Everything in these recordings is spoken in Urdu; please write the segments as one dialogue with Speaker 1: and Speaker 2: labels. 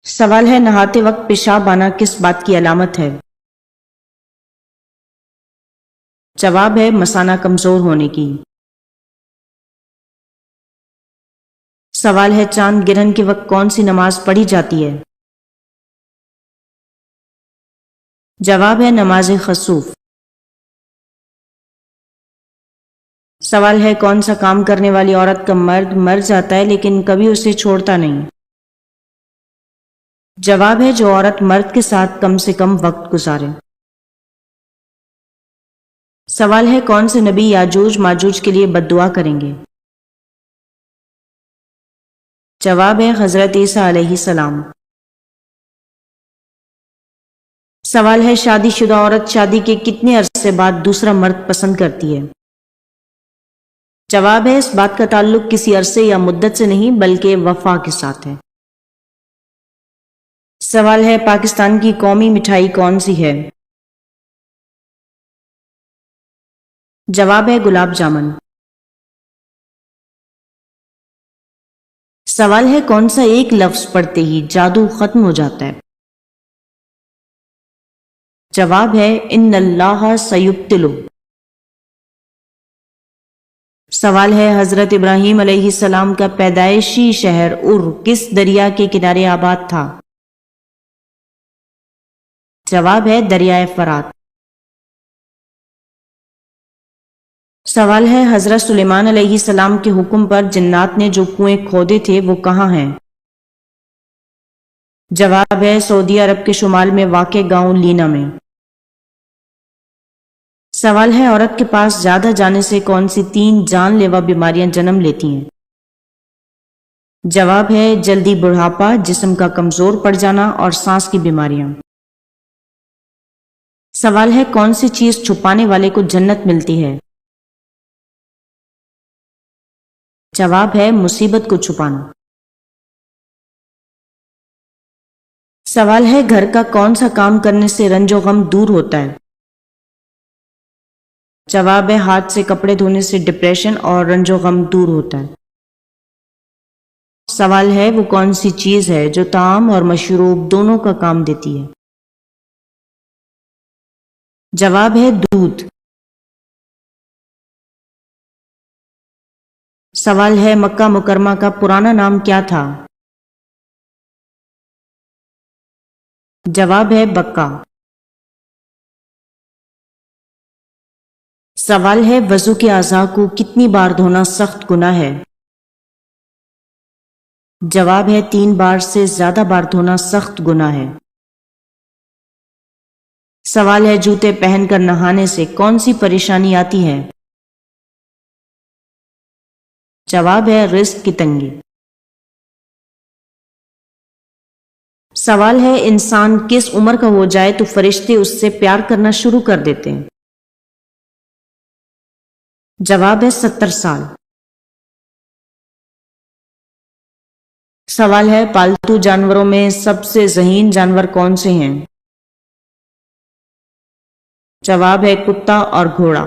Speaker 1: سوال ہے نہاتے وقت پیشاب آنا کس بات کی علامت ہے؟ جواب ہے مثانہ کمزور ہونے کی۔ سوال ہے چاند گرہن کے وقت کون سی نماز پڑھی جاتی ہے؟ جواب ہے نماز خسوف۔ سوال ہے کون سا کام کرنے والی عورت کا مرد مر جاتا ہے لیکن کبھی اسے چھوڑتا نہیں؟ جواب ہے جو عورت مرد کے ساتھ کم سے کم وقت گزارے۔ سوال ہے کون سے نبی یاجوج ماجوج کے لیے بد دعا کریں گے؟ جواب ہے حضرت عیسیٰ علیہ السلام۔ سوال ہے شادی شدہ عورت شادی کے کتنے عرصے بعد دوسرا مرد پسند کرتی ہے؟ جواب ہے اس بات کا تعلق کسی عرصے یا مدت سے نہیں بلکہ وفا کے ساتھ ہے۔ سوال ہے پاکستان کی قومی مٹھائی کون سی ہے؟ جواب ہے گلاب جامن۔ سوال ہے کون سا ایک لفظ پڑھتے ہی جادو ختم ہو جاتا ہے؟ جواب ہے ان اللہ سیبطلہ۔ سوال ہے حضرت ابراہیم علیہ السلام کا پیدائشی شہر کس دریا کے کنارے آباد تھا؟ جواب ہے دریائے فرات۔ سوال ہے حضرت سلیمان علیہ السلام کے حکم پر جنات نے جو کنویں کھودے تھے وہ کہاں ہیں؟ جواب ہے سعودی عرب کے شمال میں واقع گاؤں لینا میں۔ سوال ہے عورت کے پاس زیادہ جانے سے کون سی 3 جان لیوا بیماریاں جنم لیتی ہیں؟ جواب ہے جلدی بڑھاپا، جسم کا کمزور پڑ جانا اور سانس کی بیماریاں۔ سوال ہے کون سی چیز چھپانے والے کو جنت ملتی ہے؟ جواب ہے مصیبت کو چھپانا۔ سوال ہے گھر کا کون سا کام کرنے سے رنج و غم دور ہوتا ہے؟ جواب ہے ہاتھ سے کپڑے دھونے سے ڈپریشن اور رنج و غم دور ہوتا ہے۔ سوال ہے وہ کون سی چیز ہے جو طعام اور مشروب دونوں کا کام دیتی ہے؟ جواب ہے دودھ۔ سوال ہے مکہ مکرمہ کا پرانا نام کیا تھا؟ جواب ہے بکہ۔ سوال ہے وضو کے اعضاء کو کتنی بار دھونا سخت گناہ ہے؟ جواب ہے 3 بار سے زیادہ بار دھونا سخت گناہ ہے۔ سوال ہے جوتے پہن کر نہانے سے کون سی پریشانی آتی ہے؟ جواب ہے رزق کی تنگی۔ سوال ہے انسان کس عمر کا ہو جائے تو فرشتے اس سے پیار کرنا شروع کر دیتے ہیں؟ جواب ہے 70 سال۔ سوال ہے پالتو جانوروں میں سب سے ذہین جانور کون سے ہیں؟ جواب ہے کتا اور گھوڑا۔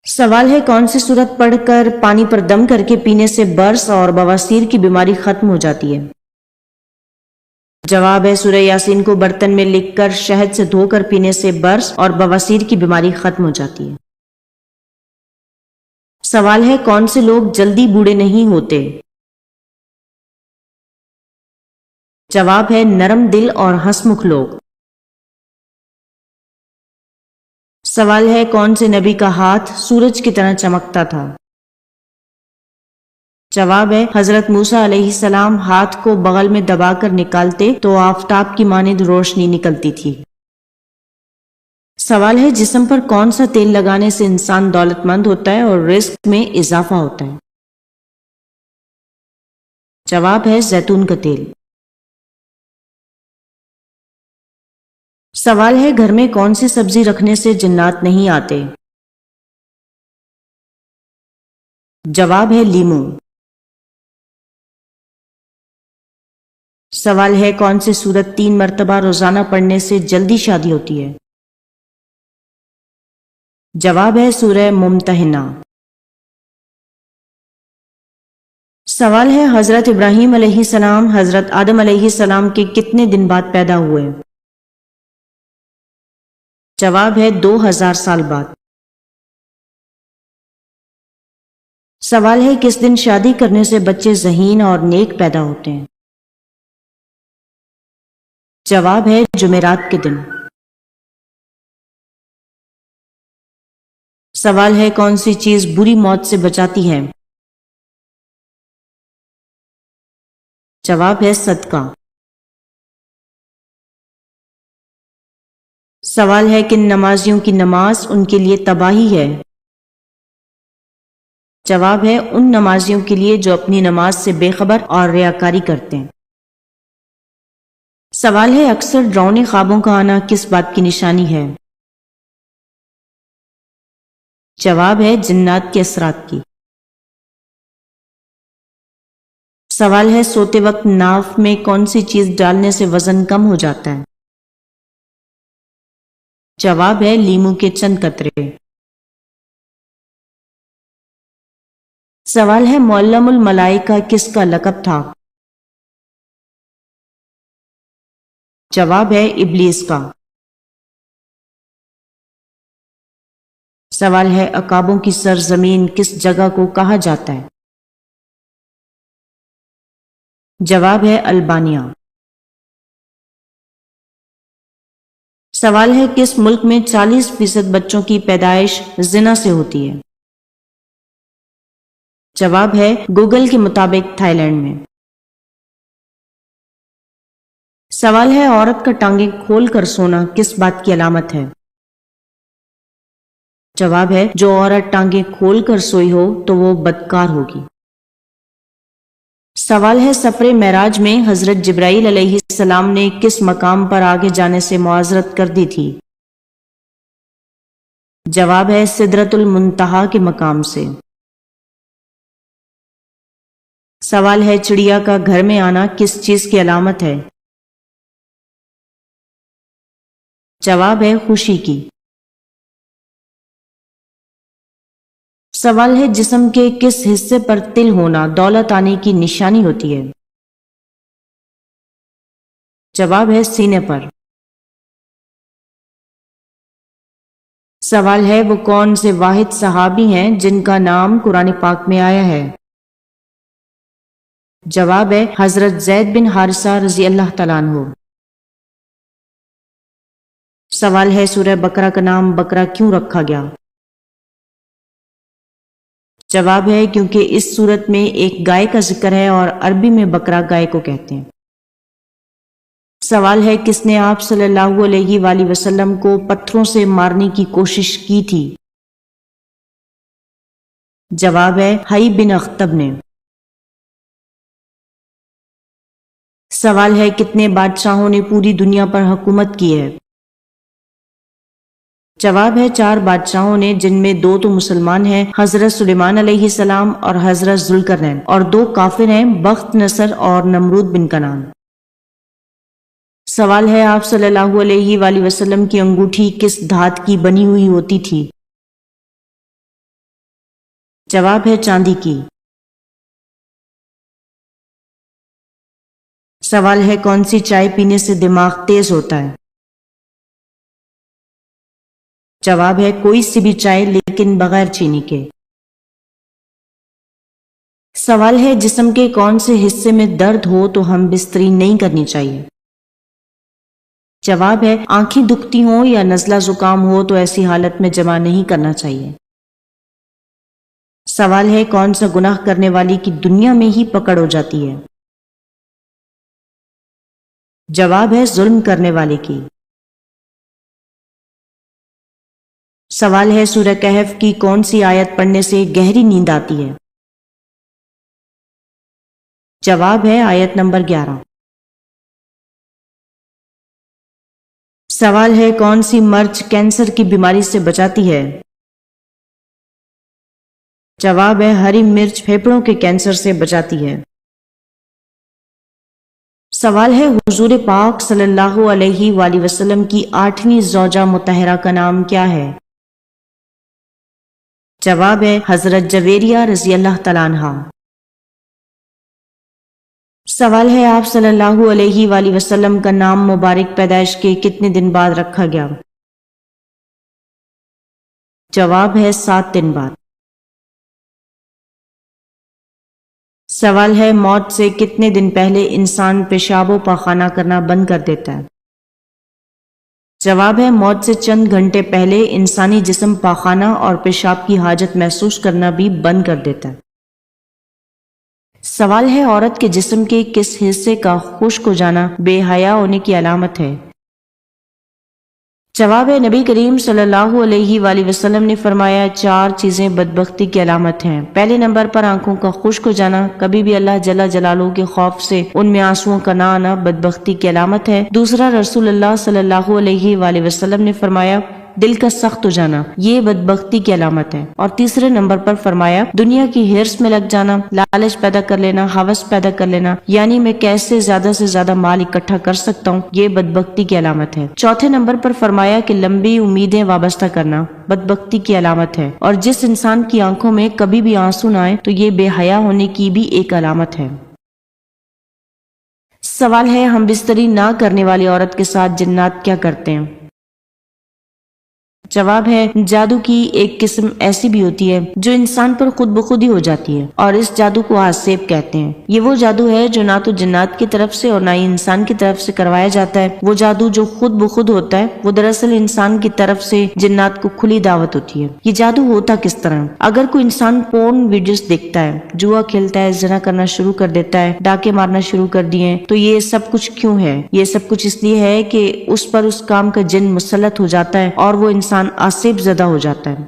Speaker 1: سوال ہے کون سی سورت پڑھ کر پانی پر دم کر کے پینے سے برس اور بواسیر کی بیماری ختم ہو جاتی ہے؟ جواب ہے سورہ یاسین کو برتن میں لکھ کر شہد سے دھو کر پینے سے برس اور بواسیر کی بیماری ختم ہو جاتی ہے۔ سوال ہے کون سے لوگ جلدی بوڑھے نہیں ہوتے؟ جواب ہے نرم دل اور ہنسمکھ لوگ۔ سوال ہے کون سے نبی کا ہاتھ سورج کی طرح چمکتا تھا؟ جواب ہے حضرت موسیٰ علیہ السلام ہاتھ کو بغل میں دبا کر نکالتے تو آفتاب کی مانند روشنی نکلتی تھی۔ سوال ہے جسم پر کون سا تیل لگانے سے انسان دولت مند ہوتا ہے اور رزق میں اضافہ ہوتا ہے؟ جواب ہے زیتون کا تیل۔ سوال ہے گھر میں کون سی سبزی رکھنے سے جنات نہیں آتے؟ جواب ہے لیموں۔ سوال ہے کون سی سورت 3 مرتبہ روزانہ پڑھنے سے جلدی شادی ہوتی ہے؟ جواب ہے سورہ ممتحنہ۔ سوال ہے حضرت ابراہیم علیہ السلام حضرت آدم علیہ السلام کے کتنے دن بعد پیدا ہوئے؟ جواب ہے 2000 سال بعد۔ سوال ہے کس دن شادی کرنے سے بچے ذہین اور نیک پیدا ہوتے ہیں؟ جواب ہے جمعرات کے دن۔ سوال ہے کون سی چیز بری موت سے بچاتی ہے؟ جواب ہے صدقہ۔ سوال ہے کن نمازیوں کی نماز ان کے لیے تباہی ہے؟ جواب ہے ان نمازیوں کے لیے جو اپنی نماز سے بے خبر اور ریاکاری کرتے ہیں۔ سوال ہے اکثر ڈراؤنے خوابوں کا آنا کس بات کی نشانی ہے؟ جواب ہے جنات کے اثرات کی۔ سوال ہے سوتے وقت ناف میں کون سی چیز ڈالنے سے وزن کم ہو جاتا ہے؟ جواب ہے لیموں کے چند قطرے۔ سوال ہے معلم الملائکہ کس کا لقب تھا؟ جواب ہے ابلیس کا۔ سوال ہے عقابوں کی سرزمین کس جگہ کو کہا جاتا ہے؟ جواب ہے البانیہ۔ سوال ہے کس ملک میں 40% بچوں کی پیدائش زنا سے ہوتی ہے؟ جواب ہے گوگل کے مطابق تھائی لینڈ میں۔ سوال ہے عورت کا ٹانگیں کھول کر سونا کس بات کی علامت ہے؟ جواب ہے جو عورت ٹانگیں کھول کر سوئی ہو تو وہ بدکار ہوگی۔ سوال ہے سفر معراج میں حضرت جبرائیل علیہ السلام نے کس مقام پر آگے جانے سے معذرت کر دی تھی؟ جواب ہے سدرۃ المنتہا کے مقام سے۔ سوال ہے چڑیا کا گھر میں آنا کس چیز کی علامت ہے؟ جواب ہے خوشی کی۔ سوال ہے جسم کے کس حصے پر تل ہونا دولت آنے کی نشانی ہوتی ہے؟ جواب ہے سینے پر۔ سوال ہے وہ کون سے واحد صحابی ہیں جن کا نام قرآن پاک میں آیا ہے؟ جواب ہے حضرت زید بن حارثہ رضی اللہ تعالیٰ عنہ۔ سوال ہے سورہ بقرہ کا نام بقرہ کیوں رکھا گیا؟ جواب ہے کیونکہ اس سورت میں ایک گائے کا ذکر ہے اور عربی میں بقرہ گائے کو کہتے ہیں۔ سوال ہے کس نے آپ صلی اللہ علیہ وآلہ وسلم کو پتھروں سے مارنے کی کوشش کی تھی؟ جواب ہے حی بن اخطب نے۔ سوال ہے کتنے بادشاہوں نے پوری دنیا پر حکومت کی ہے؟ جواب ہے 4 بادشاہوں نے جن میں 2 تو مسلمان ہیں حضرت سلیمان علیہ السلام اور حضرت ذوالقرنین، اور 2 کافر ہیں بخت نصر اور نمرود بن کنعان۔ سوال ہے آپ صلی اللہ علیہ وآلہ وسلم کی انگوٹھی کس دھات کی بنی ہوئی ہوتی تھی؟ جواب ہے چاندی کی۔ سوال ہے کون سی چائے پینے سے دماغ تیز ہوتا ہے؟ جواب ہے کوئی سی بھی چائے لیکن بغیر چینی کے۔ سوال ہے جسم کے کون سے حصے میں درد ہو تو ہم بستری نہیں کرنی چاہیے؟ جواب ہے آنکھیں دکھتی ہوں یا نزلہ زکام ہو تو ایسی حالت میں جمع نہیں کرنا چاہیے۔ سوال ہے کون سا گناہ کرنے والی کی دنیا میں ہی پکڑ ہو جاتی ہے؟ جواب ہے ظلم کرنے والے کی۔ سوال ہے سورہ کہف کی کون سی آیت پڑھنے سے گہری نیند آتی ہے؟ جواب ہے آیت نمبر 11۔ سوال ہے کون سی مرچ کینسر کی بیماری سے بچاتی ہے؟ جواب ہے ہری مرچ پھیپھڑوں کے کینسر سے بچاتی ہے۔ سوال ہے حضور پاک صلی اللہ علیہ وآلہ وسلم کی 8ویں زوجہ مطہرہ کا نام کیا ہے؟ جواب ہے حضرت جویریہ رضی اللہ تعالیٰ عنہا۔ سوال ہے آپ صلی اللہ علیہ وآلہ وسلم کا نام مبارک پیدائش کے کتنے دن بعد رکھا گیا؟ جواب ہے 7 دن بعد۔ سوال ہے موت سے کتنے دن پہلے انسان پیشاب و پاخانہ کرنا بند کر دیتا ہے؟ جواب ہے موت سے چند گھنٹے پہلے انسانی جسم پاخانہ اور پیشاب کی حاجت محسوس کرنا بھی بند کر دیتا ہے۔ سوال ہے عورت کے جسم کے کس حصے کا خشک ہو جانا بے حیا ہونے کی علامت ہے؟ جواب ہے نبی کریم صلی اللہ علیہ وآلہ وسلم نے فرمایا 4 چیزیں بدبختی کی علامت ہیں۔ پہلے نمبر پر آنکھوں کا خشک ہو جانا، کبھی بھی اللہ جل جلالہ کے خوف سے ان میں آنسوؤں کا نہ آنا بدبختی کی علامت ہے۔ دوسرا، رسول اللہ صلی اللہ علیہ وآلہ وسلم نے فرمایا دل کا سخت ہو جانا، یہ بدبختی کی علامت ہے۔ اور تیسرے نمبر پر فرمایا دنیا کی ہرس میں لگ جانا، لالچ پیدا کر لینا، ہوس پیدا کر لینا، یعنی میں کیسے زیادہ سے زیادہ مال اکٹھا کر سکتا ہوں، یہ بدبختی کی علامت ہے۔ چوتھے نمبر پر فرمایا کہ لمبی امیدیں وابستہ کرنا بدبختی کی علامت ہے، اور جس انسان کی آنکھوں میں کبھی بھی آنسو نہ آئے تو یہ بے حیا ہونے کی بھی ایک علامت ہے۔ سوال ہے ہم بستری نہ کرنے والی عورت کے ساتھ جنات کیا کرتے ہیں؟ جواب ہے جادو کی ایک قسم ایسی بھی ہوتی ہے جو انسان پر خود بخود ہی ہو جاتی ہے، اور اس جادو کو آسیب کہتے ہیں۔ یہ وہ جادو ہے جو نہ تو جنات کی طرف سے اور نہ ہی انسان کی طرف سے کروایا جاتا ہے۔ وہ جادو جو خود بخود ہوتا ہے وہ دراصل انسان کی طرف سے جنات کو کھلی دعوت ہوتی ہے۔ یہ جادو ہوتا کس طرح؟ اگر کوئی انسان پورن ویڈیوز دیکھتا ہے، جوا کھیلتا ہے، زنا کرنا شروع کر دیتا ہے، ڈاکے مارنا شروع کر دیے، تو یہ سب کچھ کیوں ہے؟ یہ سب کچھ اس لیے ہے کہ اس پر اس کام کا جن مسلط ہو جاتا ہے اور وہ انسان آسیب زدہ ہو جاتا ہے۔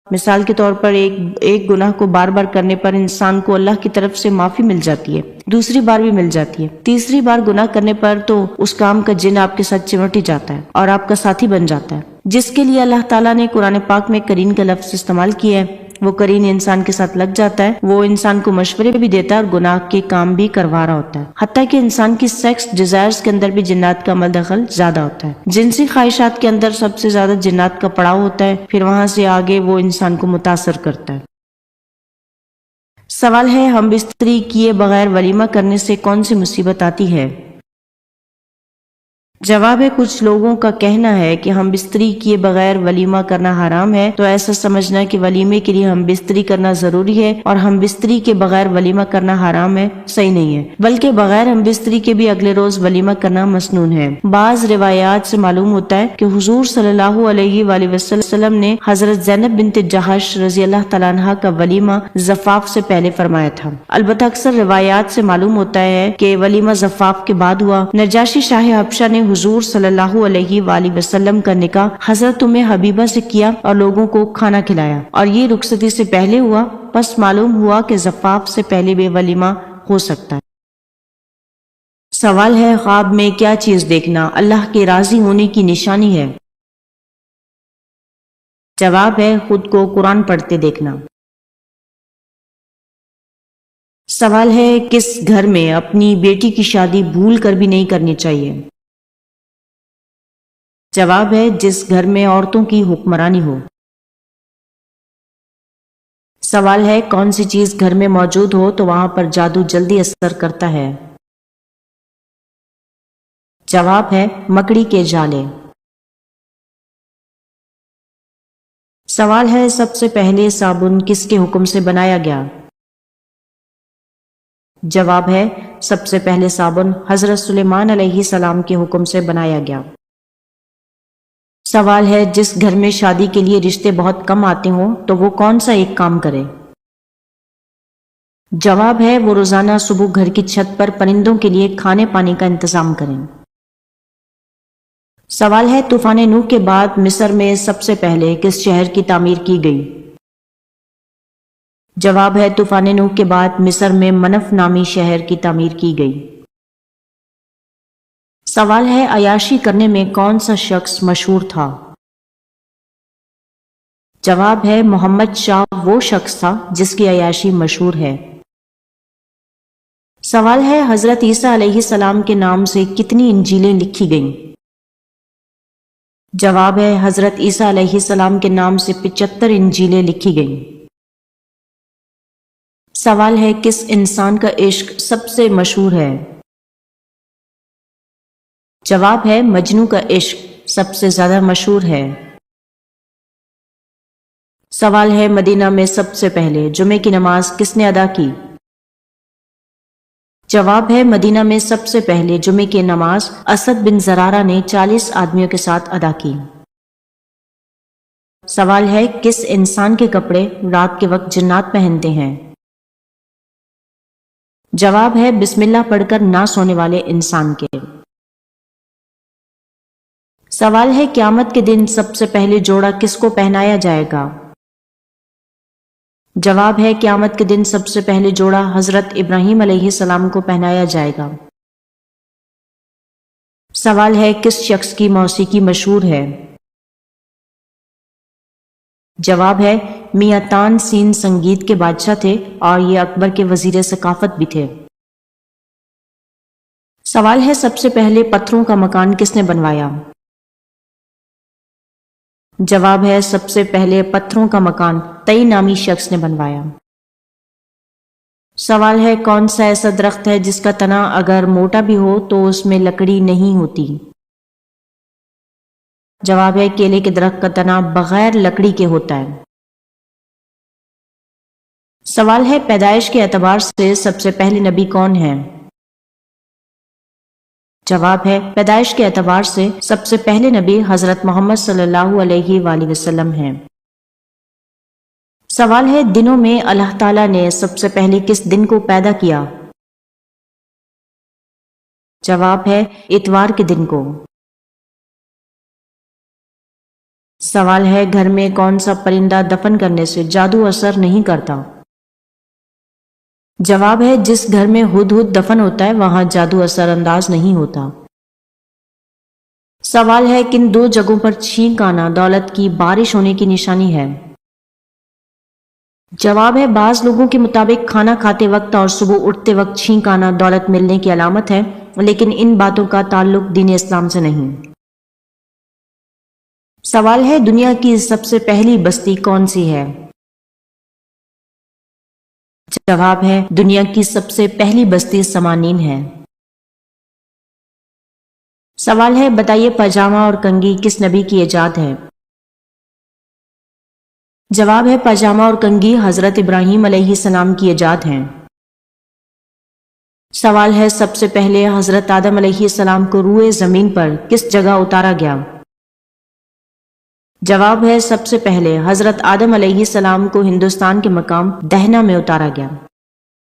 Speaker 1: مثال کے طور پر ایک گناہ کو بار بار کرنے پر انسان کو اللہ کی طرف سے معافی مل جاتی ہے، دوسری بار بھی مل جاتی ہے، تیسری بار گناہ کرنے پر تو اس کام کا جن آپ کے ساتھ چمٹ ہی جاتا ہے اور آپ کا ساتھی بن جاتا ہے، جس کے لیے اللہ تعالیٰ نے قرآن پاک میں قرین کا لفظ استعمال کیا ہے۔ وہ قرین انسان کے ساتھ لگ جاتا ہے، وہ انسان کو مشورے بھی دیتا ہے اور گناہ کے کام بھی کروا رہا ہوتا ہے، حتیٰ کہ انسان کی سیکس ڈیزائرز کے اندر بھی جنات کا عمل دخل زیادہ ہوتا ہے۔ جنسی خواہشات کے اندر سب سے زیادہ جنات کا پڑاؤ ہوتا ہے، پھر وہاں سے آگے وہ انسان کو متاثر کرتا ہے۔ سوال ہے ہم بستری کیے بغیر ولیمہ کرنے سے کون سی مصیبت آتی ہے؟ جواب ہے کچھ لوگوں کا کہنا ہے کہ ہم بستری کیے بغیر ولیمہ کرنا حرام ہے، تو ایسا سمجھنا کہ ولیمے کے لیے ہم بستری کرنا ضروری ہے اور ہم بستری کے بغیر ولیمہ کرنا حرام ہے، صحیح نہیں ہے، بلکہ بغیر ہم بستری کے بھی اگلے روز ولیمہ کرنا مسنون ہے۔ بعض روایات سے معلوم ہوتا ہے کہ حضور صلی اللہ علیہ وآلہ وسلم نے حضرت زینب بنت جہش رضی اللہ تعالیٰ عنہ کا ولیمہ زفاف سے پہلے فرمایا تھا، البتہ اکثر روایات سے معلوم ہوتا ہے کہ ولیمہ زفاف کے بعد ہوا۔ نجاشی شاہ حبشہ نے حضور صلی اللہ علیہ وآلہ وسلم کا نکاح حضرت ام حبیبہ سے کیا اور لوگوں کو کھانا کھلایا، اور یہ رخصتی سے پہلے ہوا، پس معلوم ہوا کہ زفاف سے پہلے بھی ولیمہ ہو سکتا ہے۔ سوال ہے خواب میں کیا چیز دیکھنا اللہ کے راضی ہونے کی نشانی ہے؟ جواب ہے خود کو قرآن پڑھتے دیکھنا۔ سوال ہے کس گھر میں اپنی بیٹی کی شادی بھول کر بھی نہیں کرنی چاہیے؟ جواب ہے جس گھر میں عورتوں کی حکمرانی ہو۔ سوال ہے کون سی چیز گھر میں موجود ہو تو وہاں پر جادو جلدی اثر کرتا ہے؟ جواب ہے مکڑی کے جالے۔ سوال ہے سب سے پہلے صابن کس کے حکم سے بنایا گیا؟ جواب ہے سب سے پہلے صابن حضرت سلیمان علیہ السلام کے حکم سے بنایا گیا۔ سوال ہے جس گھر میں شادی کے لیے رشتے بہت کم آتے ہوں تو وہ کون سا ایک کام کرے؟ جواب ہے وہ روزانہ صبح گھر کی چھت پر پرندوں کے لیے کھانے پانی کا انتظام کریں۔ سوال ہے طوفان نوح کے بعد مصر میں سب سے پہلے کس شہر کی تعمیر کی گئی؟ جواب ہے طوفان نوح کے بعد مصر میں منف نامی شہر کی تعمیر کی گئی۔ سوال ہے عیاشی کرنے میں کون سا شخص مشہور تھا؟ جواب ہے محمد شاہ وہ شخص تھا جس کی عیاشی مشہور ہے۔ سوال ہے حضرت عیسیٰ علیہ السلام کے نام سے کتنی انجیلیں لکھی گئیں؟ جواب ہے حضرت عیسیٰ علیہ السلام کے نام سے 75 انجیلیں لکھی گئیں۔ سوال ہے کس انسان کا عشق سب سے مشہور ہے؟ جواب ہے مجنوں کا عشق سب سے زیادہ مشہور ہے۔ سوال ہے مدینہ میں سب سے پہلے جمعے کی نماز کس نے ادا کی؟ جواب ہے مدینہ میں سب سے پہلے جمعے کی نماز اسد بن زرارہ نے 40 آدمیوں کے ساتھ ادا کی۔ سوال ہے کس انسان کے کپڑے رات کے وقت جنات پہنتے ہیں؟ جواب ہے بسم اللہ پڑھ کر نہ سونے والے انسان کے۔ سوال ہے قیامت کے دن سب سے پہلے جوڑا کس کو پہنایا جائے گا؟ جواب ہے قیامت کے دن سب سے پہلے جوڑا حضرت ابراہیم علیہ السلام کو پہنایا جائے گا۔ سوال ہے کس شخص کی موسیقی مشہور ہے؟ جواب ہے میاں تان سین سنگیت کے بادشاہ تھے اور یہ اکبر کے وزیر ثقافت بھی تھے۔ سوال ہے سب سے پہلے پتھروں کا مکان کس نے بنوایا؟ جواب ہے سب سے پہلے پتھروں کا مکان تئی نامی شخص نے بنوایا۔ سوال ہے کون سا ایسا درخت ہے جس کا تنا اگر موٹا بھی ہو تو اس میں لکڑی نہیں ہوتی؟ جواب ہے کیلے کے درخت کا تنا بغیر لکڑی کے ہوتا ہے۔ سوال ہے پیدائش کے اعتبار سے سب سے پہلے نبی کون ہے؟ جواب ہے پیدائش کے اعتبار سے سب سے پہلے نبی حضرت محمد صلی اللہ علیہ وآلہ وسلم ہیں۔ سوال ہے دنوں میں اللہ تعالیٰ نے سب سے پہلے کس دن کو پیدا کیا؟ جواب ہے اتوار کے دن کو۔ سوال ہے گھر میں کون سا پرندہ دفن کرنے سے جادو اثر نہیں کرتا؟ جواب ہے جس گھر میں ہدہد دفن ہوتا ہے وہاں جادو اثر انداز نہیں ہوتا۔ سوال ہے کن دو جگہوں پر چھینک آنا دولت کی بارش ہونے کی نشانی ہے؟ جواب ہے بعض لوگوں کے مطابق کھانا کھاتے وقت اور صبح اٹھتے وقت چھینک آنا دولت ملنے کی علامت ہے، لیکن ان باتوں کا تعلق دین اسلام سے نہیں۔ سوال ہے دنیا کی سب سے پہلی بستی کون سی ہے؟ جواب ہے دنیا کی سب سے پہلی بستی سمانین ہے۔ سوال ہے بتائیے پاجامہ اور کنگھی کس نبی کی ایجاد ہے؟ جواب ہے پاجامہ اور کنگھی حضرت ابراہیم علیہ السلام کی ایجاد ہیں۔ سوال ہے سب سے پہلے حضرت آدم علیہ السلام کو روئے زمین پر کس جگہ اتارا گیا؟ جواب ہے سب سے پہلے حضرت آدم علیہ السلام کو ہندوستان کے مقام دہنا میں اتارا گیا۔